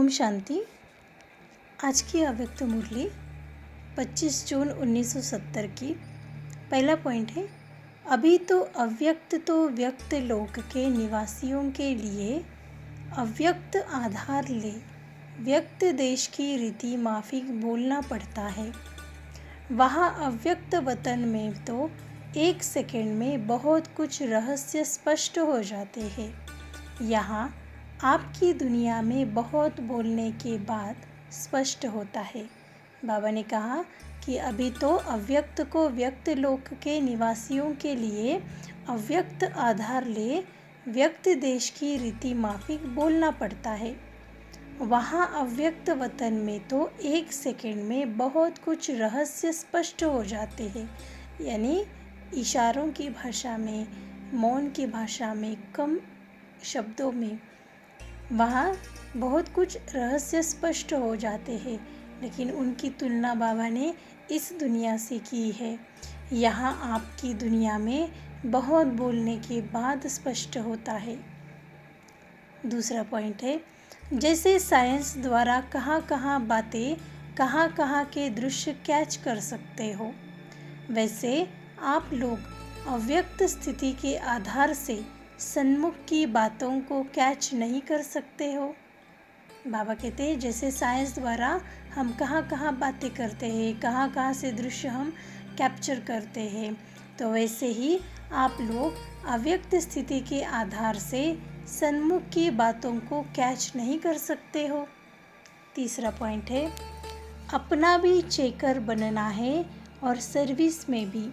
ओम शांति। आज की अव्यक्त मुरली 25 जून 1970 की। पहला पॉइंट है, अभी तो अव्यक्त तो व्यक्त लोक के निवासियों के लिए अव्यक्त आधार ले व्यक्त देश की रीति माफिक बोलना पड़ता है। वहाँ अव्यक्त वतन में तो 1 सेकंड में बहुत कुछ रहस्य स्पष्ट हो जाते हैं। यहाँ आपकी दुनिया में बहुत बोलने के बाद स्पष्ट होता है। बाबा ने कहा कि अभी तो अव्यक्त को व्यक्त लोक के निवासियों के लिए अव्यक्त आधार ले व्यक्त देश की रीति माफिक बोलना पड़ता है। वहाँ अव्यक्त वतन में तो 1 सेकंड में बहुत कुछ रहस्य स्पष्ट हो जाते हैं, यानी इशारों की भाषा में, मौन की भाषा में, कम शब्दों में वहाँ बहुत कुछ रहस्य स्पष्ट हो जाते हैं। लेकिन उनकी तुलना बाबा ने इस दुनिया से की है। यहाँ आपकी दुनिया में बहुत बोलने के बाद स्पष्ट होता है। दूसरा पॉइंट है, जैसे साइंस द्वारा कहाँ कहाँ के दृश्य कैच कर सकते हो, वैसे आप लोग अव्यक्त स्थिति के आधार से सन्मुख की बातों को कैच नहीं कर सकते हो। बाबा कहते हैं जैसे साइंस द्वारा हम कहाँ बातें करते हैं, कहाँ से दृश्य हम कैप्चर करते हैं, तो वैसे ही आप लोग अव्यक्त स्थिति के आधार से सन्मुख की बातों को कैच नहीं कर सकते हो। तीसरा पॉइंट है, अपना भी चेकर बनना है और सर्विस में भी।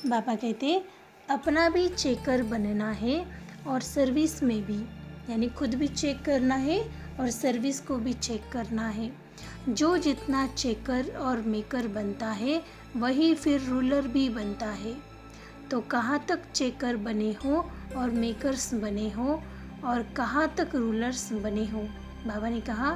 बाबा कहते हैं अपना भी चेकर बनना है और सर्विस में भी, यानी खुद भी चेक करना है और सर्विस को भी चेक करना है। जो जितना चेकर और मेकर बनता है वही फिर रूलर भी बनता है। तो कहाँ तक चेकर बने हो और मेकर्स बने हो और कहाँ तक रूलर्स बने हो। बाबा ने कहा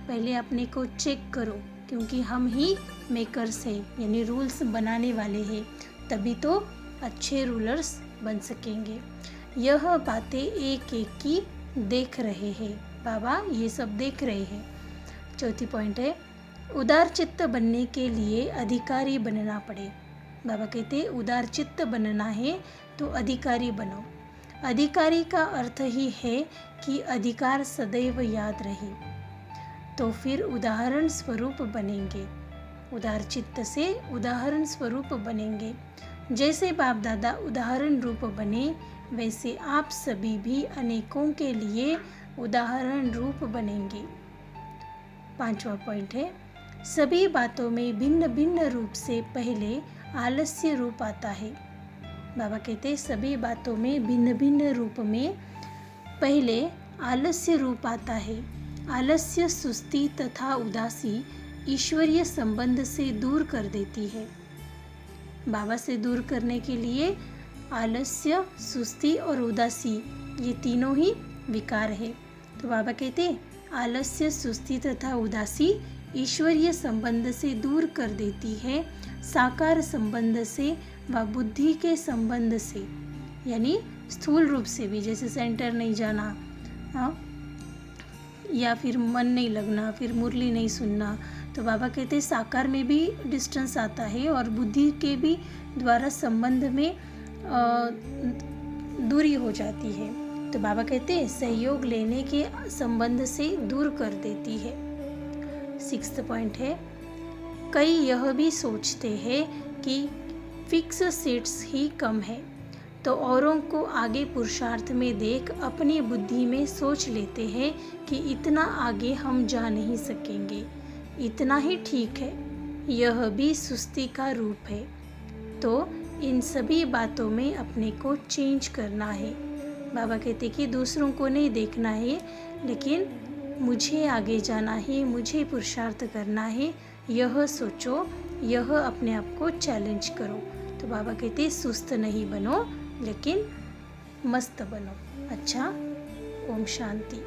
पहले अपने को चेक करो, क्योंकि हम ही मेकर्स हैं, यानी रूल्स बनाने वाले हैं, तभी तो अच्छे रूलर्स बन सकेंगे। यह बातें एक एक की देख रहे हैं। बाबा ये सब देख रहे हैं। चौथी पॉइंट है, उदार चित्त बनने के लिए अधिकारी बनना पड़े। बाबा कहते हैं उदार चित्त बनना है तो अधिकारी बनो। अधिकारी का अर्थ ही है कि अधिकार सदैव याद रहे, तो फिर उदाहरण स्वरूप बनेंगे। उदार चित्त से उदाहरण स्वरूप बनेंगे। जैसे बाप दादा उदाहरण रूप बने, वैसे आप सभी भी अनेकों के लिए उदाहरण रूप बनेंगे। 5वां पॉइंट है, सभी बातों में भिन्न भिन्न रूप से पहले आलस्य रूप आता है। बाबा कहते हैं सभी बातों में भिन्न भिन्न रूप में पहले आलस्य रूप आता है। आलस्य सुस्ती तथा उदासी ईश्वरीय संबंध से दूर कर देती है। बाबा से दूर करने के लिए आलस्य, सुस्ती और उदासी ये तीनों ही विकार है। तो बाबा कहते हैं आलस्य, सुस्ती तथा उदासी ईश्वरीय संबंध से दूर कर देती है, साकार संबंध से व बुद्धि के संबंध से, यानी स्थूल रूप से भी, जैसे सेंटर नहीं जाना, या फिर मन नहीं लगना, फिर मुरली नहीं सुनना। तो बाबा कहते हैं साकार में भी डिस्टेंस आता है और बुद्धि के भी द्वारा संबंध में दूरी हो जाती है। तो बाबा कहते हैं सहयोग लेने के संबंध से दूर कर देती है। 6th पॉइंट है, कई यह भी सोचते हैं कि फिक्स सीट्स ही कम है, तो औरों को आगे पुरुषार्थ में देख अपनी बुद्धि में सोच लेते हैं कि इतना आगे हम जा नहीं सकेंगे, इतना ही ठीक है। यह भी सुस्ती का रूप है। तो इन सभी बातों में अपने को चेंज करना है। बाबा कहते कि दूसरों को नहीं देखना है, लेकिन मुझे आगे जाना है, मुझे पुरुषार्थ करना है, यह सोचो, यह अपने आप को चैलेंज करो। तो बाबा कहते सुस्त नहीं बनो, लेकिन मस्त बनो। अच्छा, ओम शांति।